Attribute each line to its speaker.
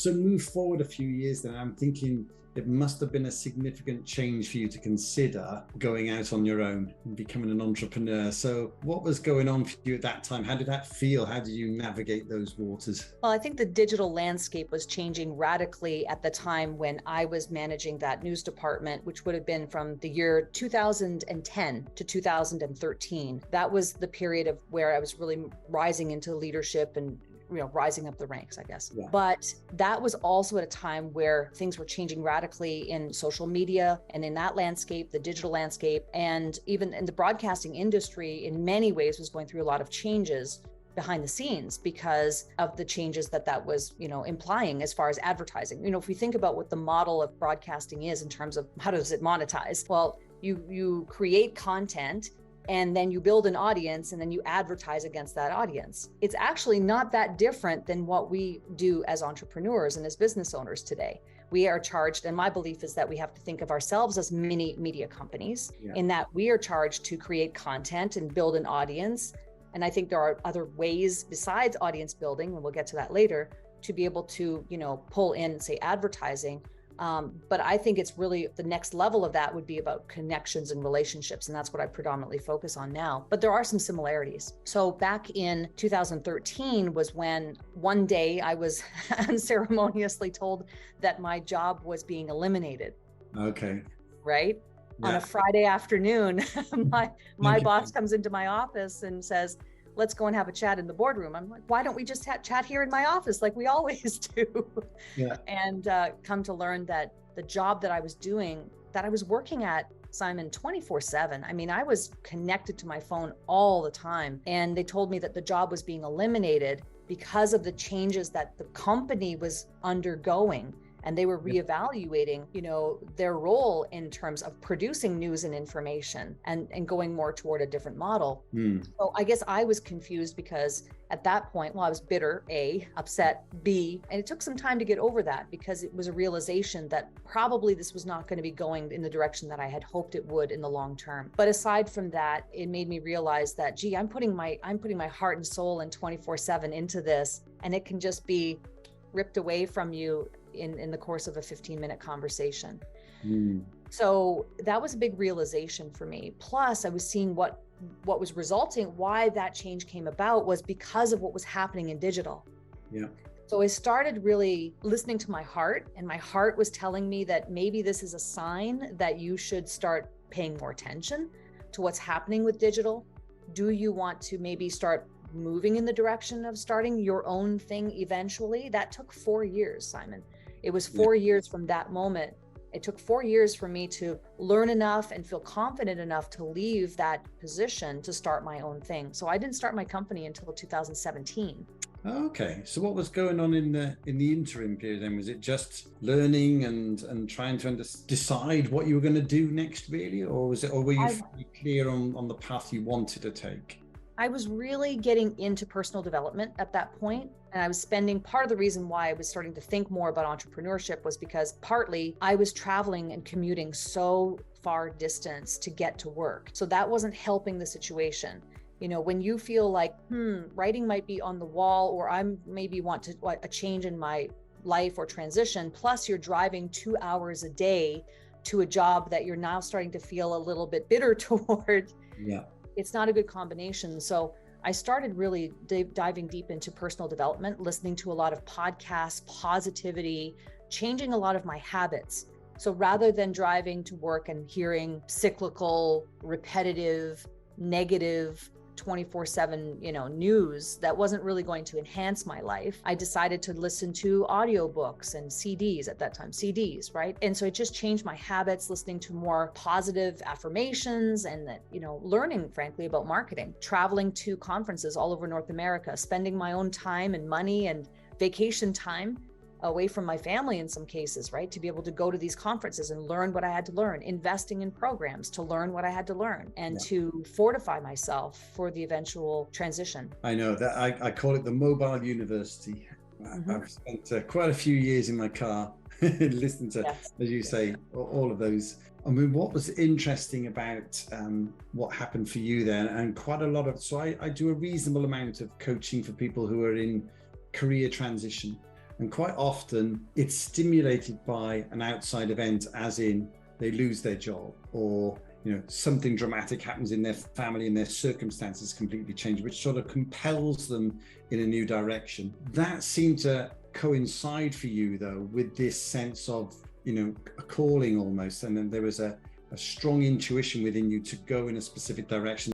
Speaker 1: So move forward a few years then. I'm thinking it must have been a significant change for you to consider going out on your own and becoming an entrepreneur. So what was going on for you at that time? How did that feel? How did you navigate those waters?
Speaker 2: Well, I think the digital landscape was changing radically at the time when I was managing that news department, which would have been from the year 2010 to 2013. That was the period of where I was really rising into leadership and rising up the ranks, I guess.
Speaker 1: Yeah.
Speaker 2: But that was also at a time where things were changing radically in social media and in that landscape, the digital landscape, and even in the broadcasting industry in many ways was going through a lot of changes behind the scenes because of the changes that was, implying as far as advertising. If we think about what the model of broadcasting is in terms of how does it monetize? Well, you create content and then you build an audience and then you advertise against that audience. It's actually not that different than what we do as entrepreneurs and as business owners today. We are charged, and my belief is that we have to think of ourselves as mini media companies, in that we are charged to create content and build an audience. And I think there are other ways besides audience building, and we'll get to that later, to be able to, pull in, say, advertising. But I think it's really the next level of that would be about connections and relationships. And that's what I predominantly focus on now. But there are some similarities. So back in 2013 was when one day I was unceremoniously told that my job was being eliminated.
Speaker 1: Okay.
Speaker 2: Right?
Speaker 1: Yeah.
Speaker 2: On a Friday afternoon, my boss comes into my office and says, let's go and have a chat in the boardroom. I'm like, why don't we just chat here in my office like we always do?
Speaker 1: Yeah.
Speaker 2: And come to learn that the job that I was doing, that I was working at, Simon, 24/7. I mean, I was connected to my phone all the time. And they told me that the job was being eliminated because of the changes that the company was undergoing. And they were reevaluating, their role in terms of producing news and information and going more toward a different model. So I guess I was confused because at that point, I was bitter, A, upset, B, and it took some time to get over that because it was a realization that probably this was not going to be going in the direction that I had hoped it would in the long term. But aside from that, it made me realize that, I'm putting my heart and soul and 24/7 into this, and it can just be ripped away from you in the course of a 15-minute conversation. So that was a big realization for me. Plus, I was seeing what was resulting, why that change came about was because of what was happening in digital.
Speaker 1: Yeah.
Speaker 2: So I started really listening to my heart, and my heart was telling me that maybe this is a sign that you should start paying more attention to what's happening with digital. Do you want to maybe start moving in the direction of starting your own thing eventually? That took 4 years, Simon. It was 4 years from that moment. It took 4 years for me to learn enough and feel confident enough to leave that position to start my own thing. So I didn't start my company until 2017.
Speaker 1: Okay. So what was going on in the interim period then? Was it just learning and trying to decide what you were going to do next, really? Or were you fairly clear on the path you wanted to take?
Speaker 2: I was really getting into personal development at that point, and I was spending part of the reason why I was starting to think more about entrepreneurship was because partly I was traveling and commuting so far distance to get to work. So that wasn't helping the situation. When you feel like, writing might be on the wall, or I maybe want a change in my life or transition, plus you're driving 2 hours a day to a job that you're now starting to feel a little bit bitter toward.
Speaker 1: Yeah.
Speaker 2: It's not a good combination. So I started really diving deep into personal development, listening to a lot of podcasts, positivity, changing a lot of my habits. So rather than driving to work and hearing cyclical, repetitive, negative, 24/7, news that wasn't really going to enhance my life, I decided to listen to audiobooks and CDs at that time, CDs, right? And so it just changed my habits, listening to more positive affirmations and that, learning, frankly, about marketing, traveling to conferences all over North America, spending my own time and money and vacation time away from my family in some cases, right? To be able to go to these conferences and learn what I had to learn, investing in programs to learn what I had to learn and to fortify myself for the eventual transition.
Speaker 1: I know that I call it the mobile university. I've spent quite a few years in my car listening to, as you say, all of those. I mean, what was interesting about what happened for you then, and quite a lot of, so I do a reasonable amount of coaching for people who are in career transition. And quite often it's stimulated by an outside event, as in they lose their job, or something dramatic happens in their family and their circumstances completely change, which sort of compels them in a new direction. That seemed to coincide for you, though, with this sense of a calling almost, and then there was a strong intuition within you to go in a specific direction.